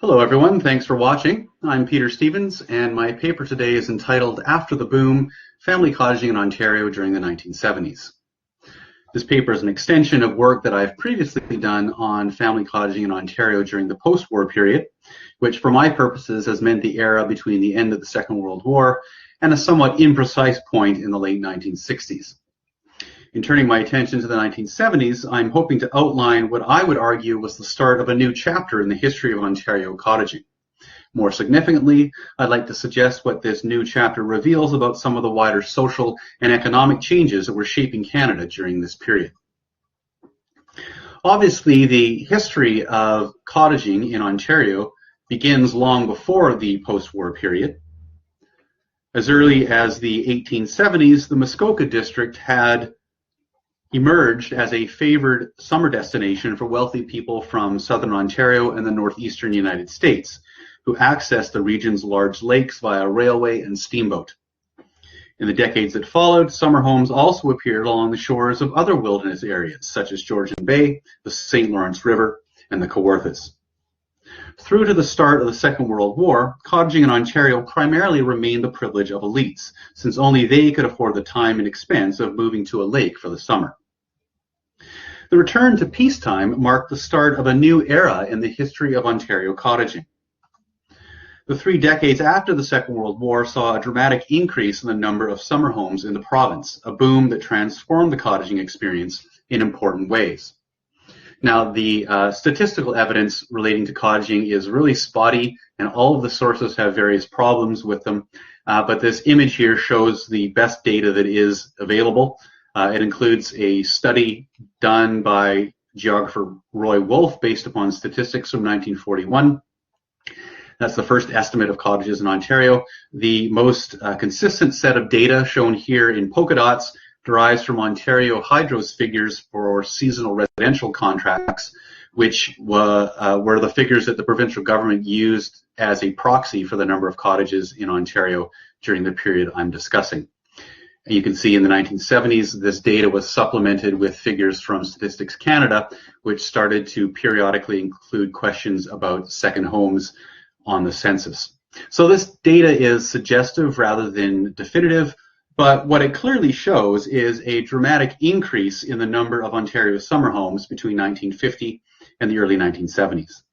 Hello everyone, thanks for watching. I'm Peter Stevens and my paper today is entitled After the Boom, Family Cottaging in Ontario During the 1970s. This paper is an extension of work that I've previously done on family cottaging in Ontario during the post-war period, which for my purposes has meant the era between the end of the Second World War and a somewhat imprecise point in the late 1960s. In turning my attention to the 1970s, I'm hoping to outline what I would argue was the start of a new chapter in the history of Ontario cottaging. More significantly, I'd like to suggest what this new chapter reveals about some of the wider social and economic changes that were shaping Canada during this period. Obviously, the history of cottaging in Ontario begins long before the post-war period. As early as the 1870s, the Muskoka district had emerged as a favored summer destination for wealthy people from southern Ontario and the northeastern United States, who accessed the region's large lakes via railway and steamboat. In the decades that followed, summer homes also appeared along the shores of other wilderness areas, such as Georgian Bay, the St. Lawrence River, and the Kawarthas. Through to the start of the Second World War, cottaging in Ontario primarily remained the privilege of elites, since only they could afford the time and expense of moving to a lake for the summer. The return to peacetime marked the start of a new era in the history of Ontario cottaging. The 3 decades after the Second World War saw a dramatic increase in the number of summer homes in the province, a boom that transformed the cottaging experience in important ways. Now, the statistical evidence relating to cottaging is really spotty, and all of the sources have various problems with them, but this image here shows the best data that is available. It includes a study done by geographer Roy Wolf based upon statistics from 1941. That's the first estimate of cottages in Ontario. The most consistent set of data shown here in polka dots derives from Ontario Hydro's figures for seasonal residential contracts, which were the figures that the provincial government used as a proxy for the number of cottages in Ontario during the period I'm discussing. And you can see in the 1970s, this data was supplemented with figures from Statistics Canada, which started to periodically include questions about second homes on the census. So this data is suggestive rather than definitive, but what it clearly shows is a dramatic increase in the number of Ontario summer homes between 1950 and the early 1970s.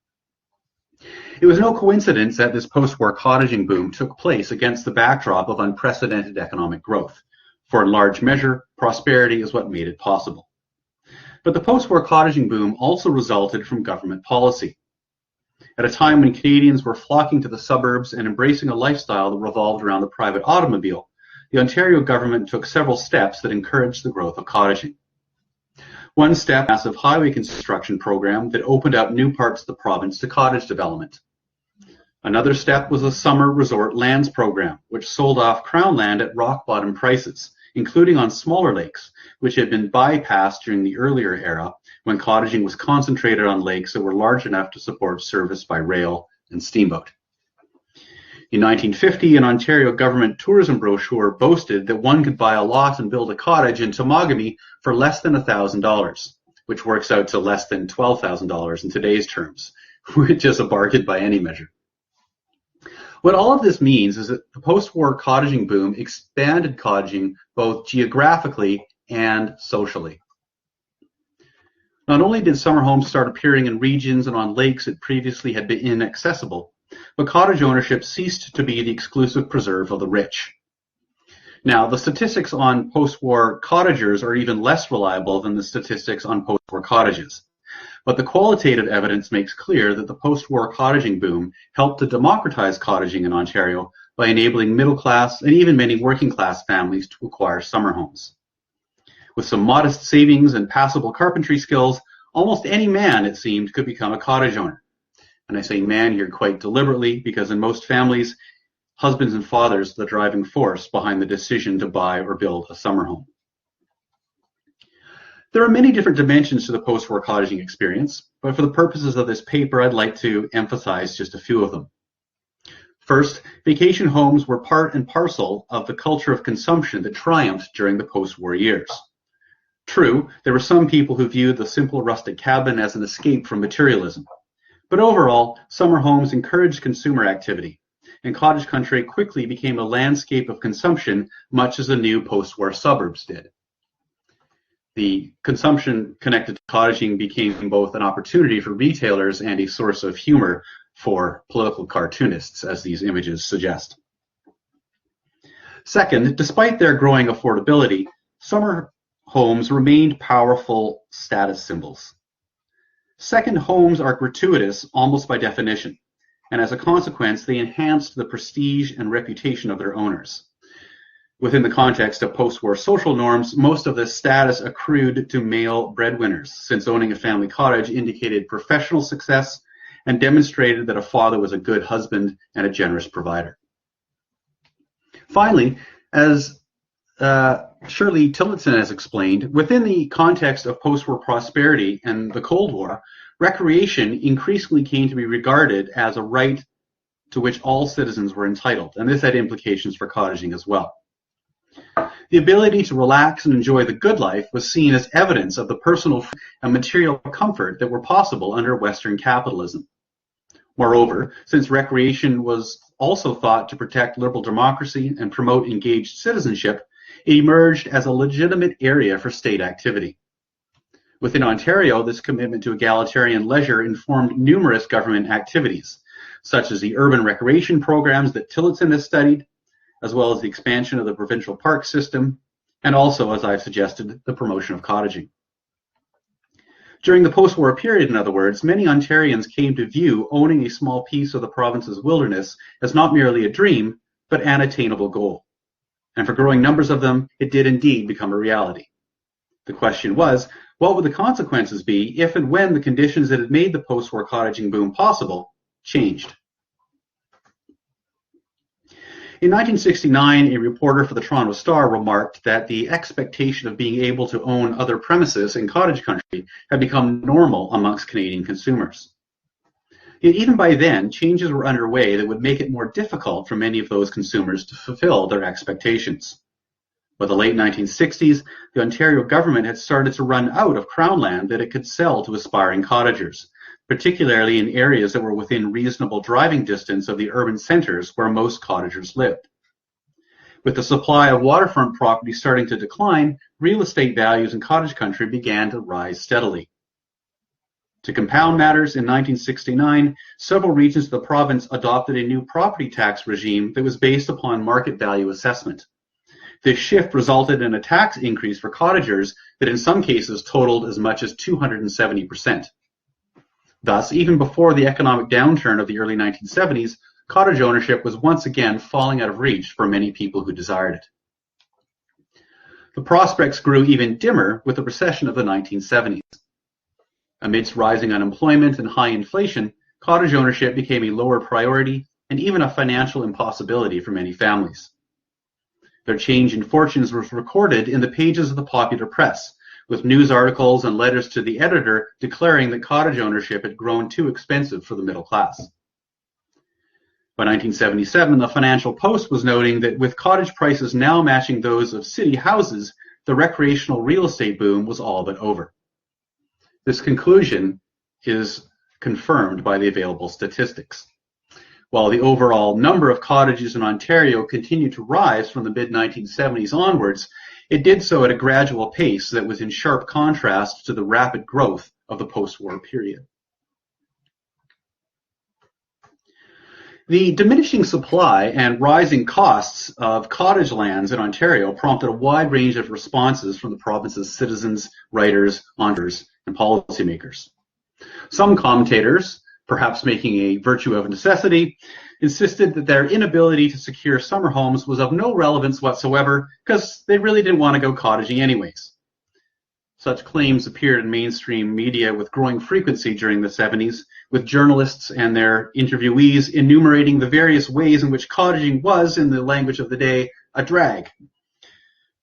It was no coincidence that this post-war cottaging boom took place against the backdrop of unprecedented economic growth. For in large measure, prosperity is what made it possible. But the post-war cottaging boom also resulted from government policy. At a time when Canadians were flocking to the suburbs and embracing a lifestyle that revolved around the private automobile, the Ontario government took several steps that encouraged the growth of cottaging. One step, a massive highway construction program that opened up new parts of the province to cottage development. Another step was a summer resort lands program, which sold off Crown land at rock-bottom prices, including on smaller lakes, which had been bypassed during the earlier era when cottaging was concentrated on lakes that were large enough to support service by rail and steamboat. In 1950, an Ontario government tourism brochure boasted that one could buy a lot and build a cottage in Temagami for less than $1,000, which works out to less than $12,000 in today's terms, which is a bargain by any measure. What all of this means is that the post-war cottaging boom expanded cottaging both geographically and socially. Not only did summer homes start appearing in regions and on lakes that previously had been inaccessible, but cottage ownership ceased to be the exclusive preserve of the rich. Now, the statistics on post-war cottagers are even less reliable than the statistics on post-war cottages. But the qualitative evidence makes clear that the post-war cottaging boom helped to democratize cottaging in Ontario by enabling middle-class and even many working-class families to acquire summer homes. With some modest savings and passable carpentry skills, almost any man, it seemed, could become a cottage owner. And I say man here quite deliberately because in most families, husbands and fathers are the driving force behind the decision to buy or build a summer home. There are many different dimensions to the post-war cottaging experience, but for the purposes of this paper, I'd like to emphasize just a few of them. First, vacation homes were part and parcel of the culture of consumption that triumphed during the post-war years. True, there were some people who viewed the simple rustic cabin as an escape from materialism, But overall, summer homes encouraged consumer activity, and cottage country quickly became a landscape of consumption, much as the new post-war suburbs did. The consumption connected to cottaging became both an opportunity for retailers and a source of humor for political cartoonists, as these images suggest. Second, despite their growing affordability, summer homes remained powerful status symbols. Second homes are gratuitous almost by definition, and as a consequence, they enhanced the prestige and reputation of their owners. Within the context of post-war social norms, most of this status accrued to male breadwinners, since owning a family cottage indicated professional success and demonstrated that a father was a good husband and a generous provider. Finally, as Shirley Tillotson has explained, within the context of post-war prosperity and the Cold War, recreation increasingly came to be regarded as a right to which all citizens were entitled, and this had implications for cottaging as well. The ability to relax and enjoy the good life was seen as evidence of the personal and material comfort that were possible under Western capitalism. Moreover, since recreation was also thought to protect liberal democracy and promote engaged citizenship, it emerged as a legitimate area for state activity. Within Ontario, this commitment to egalitarian leisure informed numerous government activities, such as the urban recreation programs that Tillotson has studied, as well as the expansion of the provincial park system, and also, as I've suggested, the promotion of cottaging. During the post-war period, in other words, many Ontarians came to view owning a small piece of the province's wilderness as not merely a dream, but an attainable goal. And for growing numbers of them, it did indeed become a reality. The question was, what would the consequences be if and when the conditions that had made the post-war cottaging boom possible changed? In 1969, a reporter for the Toronto Star remarked that the expectation of being able to own other premises in cottage country had become normal amongst Canadian consumers. Yet even by then, changes were underway that would make it more difficult for many of those consumers to fulfill their expectations. By the late 1960s, the Ontario government had started to run out of Crown land that it could sell to aspiring cottagers, particularly in areas that were within reasonable driving distance of the urban centres where most cottagers lived. With the supply of waterfront property starting to decline, real estate values in cottage country began to rise steadily. To compound matters, in 1969, several regions of the province adopted a new property tax regime that was based upon market value assessment. This shift resulted in a tax increase for cottagers that in some cases totaled as much as 270%. Thus, even before the economic downturn of the early 1970s, cottage ownership was once again falling out of reach for many people who desired it. The prospects grew even dimmer with the recession of the 1970s. Amidst rising unemployment and high inflation, cottage ownership became a lower priority and even a financial impossibility for many families. Their change in fortunes was recorded in the pages of the popular press, with news articles and letters to the editor declaring that cottage ownership had grown too expensive for the middle class. By 1977, the Financial Post was noting that with cottage prices now matching those of city houses, the recreational real estate boom was all but over. This conclusion is confirmed by the available statistics. While the overall number of cottages in Ontario continued to rise from the mid-1970s onwards, it did so at a gradual pace that was in sharp contrast to the rapid growth of the post-war period. The diminishing supply and rising costs of cottage lands in Ontario prompted a wide range of responses from the province's citizens, writers, entrepreneurs, and policymakers. Some commentators, perhaps making a virtue of necessity, insisted that their inability to secure summer homes was of no relevance whatsoever because they really didn't want to go cottaging anyways. Such claims appeared in mainstream media with growing frequency during the 70s, with journalists and their interviewees enumerating the various ways in which cottaging was, in the language of the day, a drag.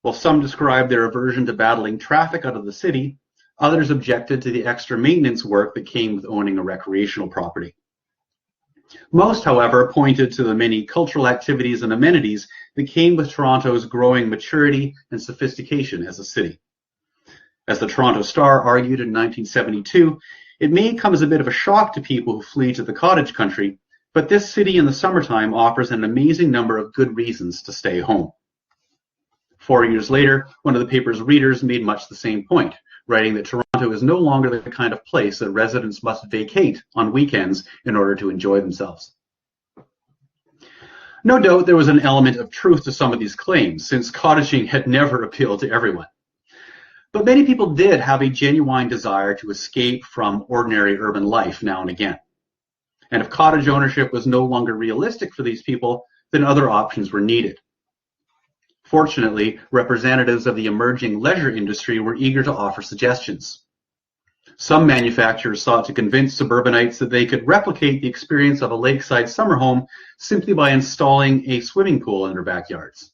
While some described their aversion to battling traffic out of the city, others objected to the extra maintenance work that came with owning a recreational property. Most, however, pointed to the many cultural activities and amenities that came with Toronto's growing maturity and sophistication as a city. As the Toronto Star argued in 1972, It may come as a bit of a shock to people who flee to the cottage country, but this city in the summertime offers an amazing number of good reasons to stay home. 4 years later, one of the paper's readers made much the same point, writing that Toronto is no longer the kind of place that residents must vacate on weekends in order to enjoy themselves. No doubt there was an element of truth to some of these claims, since cottaging had never appealed to everyone. But many people did have a genuine desire to escape from ordinary urban life now and again. And if cottage ownership was no longer realistic for these people, then other options were needed. Fortunately, representatives of the emerging leisure industry were eager to offer suggestions. Some manufacturers sought to convince suburbanites that they could replicate the experience of a lakeside summer home simply by installing a swimming pool in their backyards.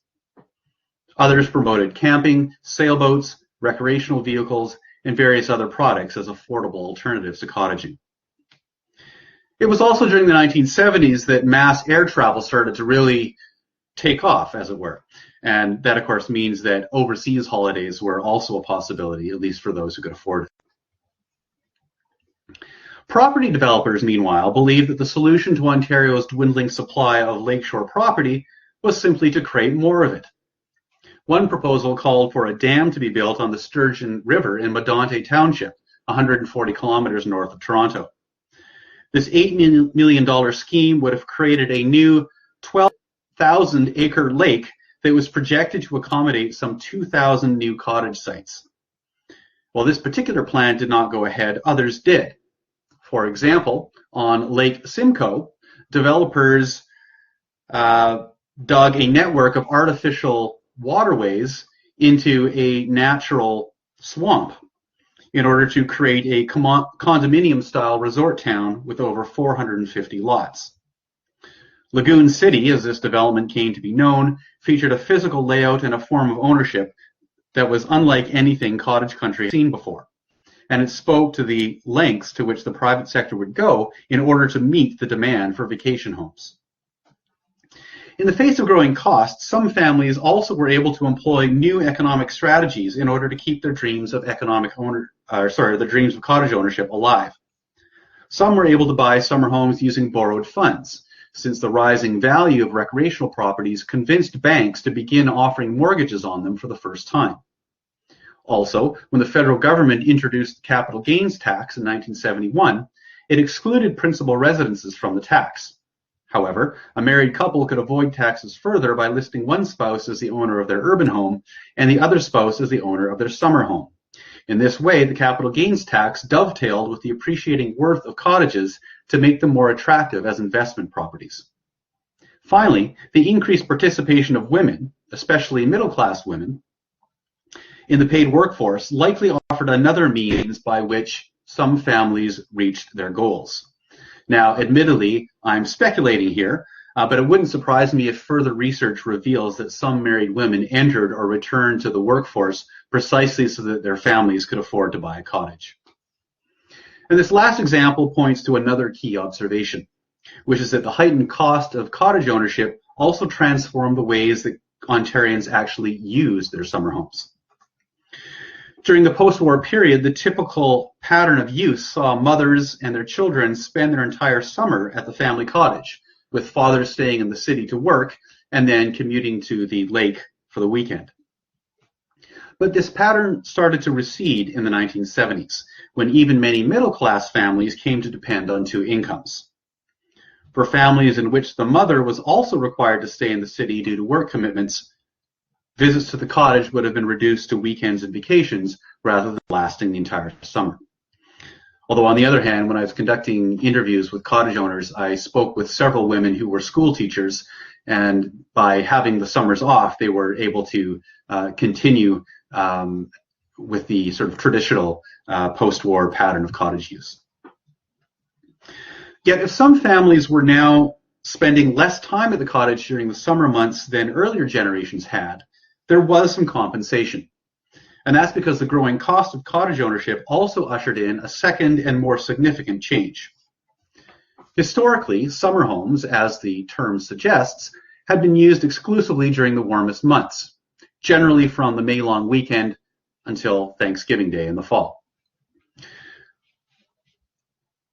Others promoted camping, sailboats, recreational vehicles, and various other products as affordable alternatives to cottaging. It was also during the 1970s that mass air travel started to really take off, as it were. And that, of course, means that overseas holidays were also a possibility, at least for those who could afford it. Property developers, meanwhile, believed that the solution to Ontario's dwindling supply of lakeshore property was simply to create more of it. One proposal called for a dam to be built on the Sturgeon River in Medonte Township, 140 kilometers north of Toronto. This $8 million scheme would have created a new 12,000-acre lake that was projected to accommodate some 2,000 new cottage sites. While this particular plan did not go ahead, others did. For example, on Lake Simcoe, developers dug a network of artificial waterways into a natural swamp in order to create a condominium-style resort town with over 450 lots. Lagoon City, as this development came to be known, featured a physical layout and a form of ownership that was unlike anything cottage country had seen before, and it spoke to the lengths to which the private sector would go in order to meet the demand for vacation homes. In the face of growing costs, some families also were able to employ new economic strategies in order to keep their dreams of the dreams of cottage ownership alive. Some were able to buy summer homes using borrowed funds, since the rising value of recreational properties convinced banks to begin offering mortgages on them for the first time. Also, when the federal government introduced the capital gains tax in 1971, it excluded principal residences from the tax. However, a married couple could avoid taxes further by listing one spouse as the owner of their urban home and the other spouse as the owner of their summer home. In this way, the capital gains tax dovetailed with the appreciating worth of cottages to make them more attractive as investment properties. Finally, the increased participation of women, especially middle-class women, in the paid workforce likely offered another means by which some families reached their goals. Now, admittedly, I'm speculating here, but it wouldn't surprise me if further research reveals that some married women entered or returned to the workforce precisely so that their families could afford to buy a cottage. And this last example points to another key observation, which is that the heightened cost of cottage ownership also transformed the ways that Ontarians actually use their summer homes. During the post-war period, the typical pattern of use saw mothers and their children spend their entire summer at the family cottage, with fathers staying in the city to work and then commuting to the lake for the weekend. But this pattern started to recede in the 1970s, when even many middle-class families came to depend on two incomes. For families in which the mother was also required to stay in the city due to work commitments, visits to the cottage would have been reduced to weekends and vacations rather than lasting the entire summer. Although on the other hand, when I was conducting interviews with cottage owners, I spoke with several women who were school teachers, and by having the summers off, they were able to continue with the sort of traditional post-war pattern of cottage use. Yet if some families were now spending less time at the cottage during the summer months than earlier generations had, there was some compensation. And that's because the growing cost of cottage ownership also ushered in a second and more significant change. Historically, summer homes, as the term suggests, had been used exclusively during the warmest months, generally from the May long weekend until Thanksgiving Day in the fall.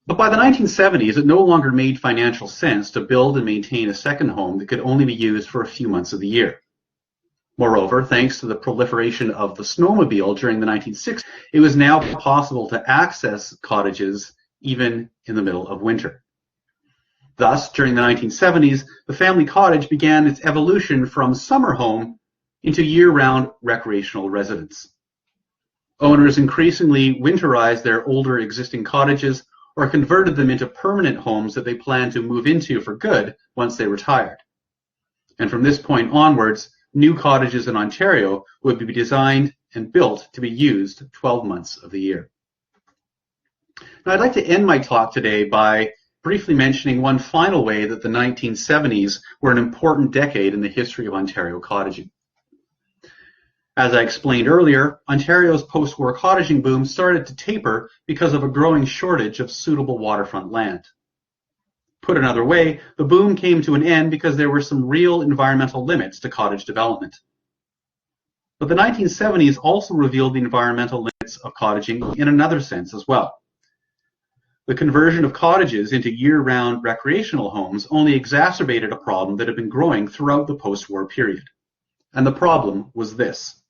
But by the 1970s, it no longer made financial sense to build and maintain a second home that could only be used for a few months of the year. Moreover, thanks to the proliferation of the snowmobile during the 1960s, it was now possible to access cottages even in the middle of winter. Thus, during the 1970s, the family cottage began its evolution from summer home into year-round recreational residence. Owners increasingly winterized their older existing cottages or converted them into permanent homes that they planned to move into for good once they retired. And from this point onwards, new cottages in Ontario would be designed and built to be used 12 months of the year. Now, I'd like to end my talk today by briefly mentioning one final way that the 1970s were an important decade in the history of Ontario cottaging. As I explained earlier, Ontario's post-war cottaging boom started to taper because of a growing shortage of suitable waterfront land. Put another way, the boom came to an end because there were some real environmental limits to cottage development. But the 1970s also revealed the environmental limits of cottaging in another sense as well. The conversion of cottages into year-round recreational homes only exacerbated a problem that had been growing throughout the post-war period. And the problem was this.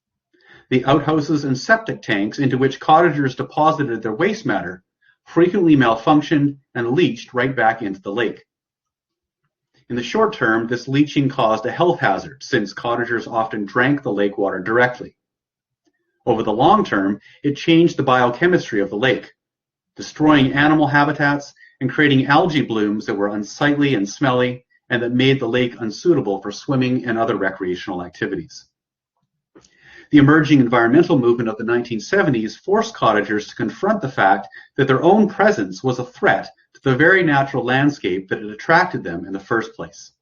The outhouses and septic tanks into which cottagers deposited their waste matter frequently malfunctioned and leached right back into the lake. In the short term, this leaching caused a health hazard since cottagers often drank the lake water directly. Over the long term, it changed the biochemistry of the lake, destroying animal habitats and creating algae blooms that were unsightly and smelly and that made the lake unsuitable for swimming and other recreational activities. The emerging environmental movement of the 1970s forced cottagers to confront the fact that their own presence was a threat to the very natural landscape that had attracted them in the first place.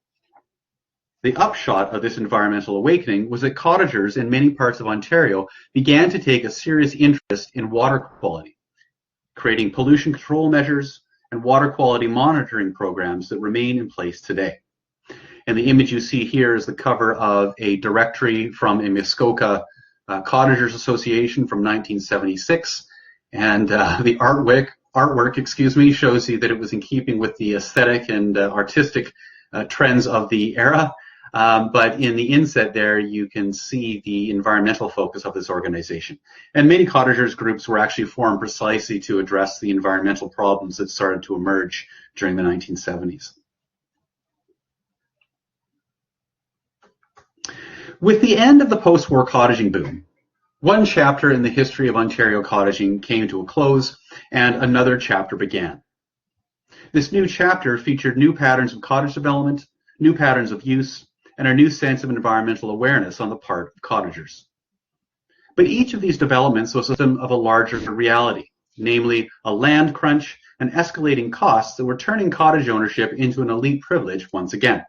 The upshot of this environmental awakening was that cottagers in many parts of Ontario began to take a serious interest in water quality, creating pollution control measures and water quality monitoring programs that remain in place today. And the image you see here is the cover of a directory from a Muskoka Cottagers Association from 1976, and the artwork, shows you that it was in keeping with the aesthetic and artistic trends of the era. But in the inset there, you can see the environmental focus of this organization. And many cottagers groups were actually formed precisely to address the environmental problems that started to emerge during the 1970s. With the end of the post-war cottaging boom, one chapter in the history of Ontario cottaging came to a close, and another chapter began. This new chapter featured new patterns of cottage development, new patterns of use, and a new sense of environmental awareness on the part of cottagers. But each of these developments was a symptom of a larger reality, namely a land crunch and escalating costs that were turning cottage ownership into an elite privilege once again.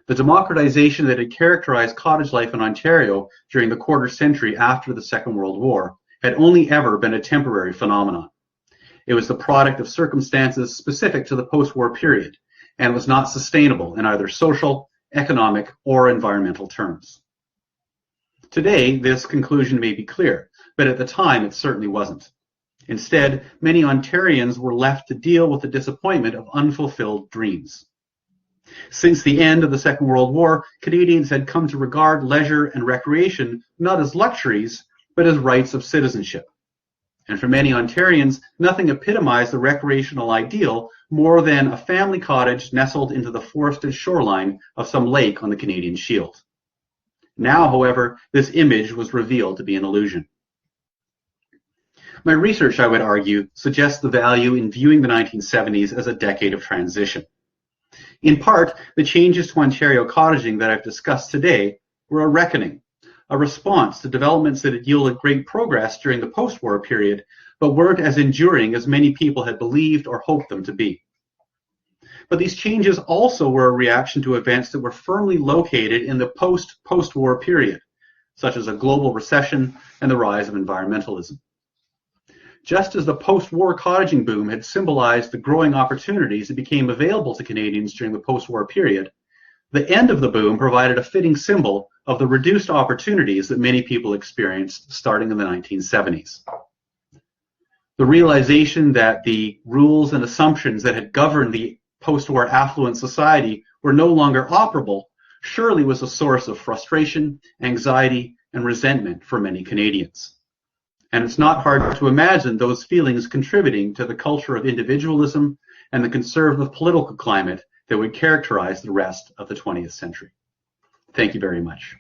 The democratization that had characterized cottage life in Ontario during the quarter century after the Second World War had only ever been a temporary phenomenon. It was the product of circumstances specific to the post-war period and was not sustainable in either social, economic, or environmental terms. Today, this conclusion may be clear, but at the time it certainly wasn't. Instead, many Ontarians were left to deal with the disappointment of unfulfilled dreams. Since the end of the Second World War, Canadians had come to regard leisure and recreation not as luxuries, but as rights of citizenship. And for many Ontarians, nothing epitomized the recreational ideal more than a family cottage nestled into the forested shoreline of some lake on the Canadian Shield. Now, however, this image was revealed to be an illusion. My research, I would argue, suggests the value in viewing the 1970s as a decade of transition. In part, the changes to Ontario cottaging that I've discussed today were a reckoning, a response to developments that had yielded great progress during the post-war period, but weren't as enduring as many people had believed or hoped them to be. But these changes also were a reaction to events that were firmly located in the post-war period, such as a global recession and the rise of environmentalism. Just as the post-war cottaging boom had symbolized the growing opportunities that became available to Canadians during the post-war period, the end of the boom provided a fitting symbol of the reduced opportunities that many people experienced starting in the 1970s. The realization that the rules and assumptions that had governed the post-war affluent society were no longer operable surely was a source of frustration, anxiety, and resentment for many Canadians. And it's not hard to imagine those feelings contributing to the culture of individualism and the conservative political climate that would characterize the rest of the 20th century. Thank you very much.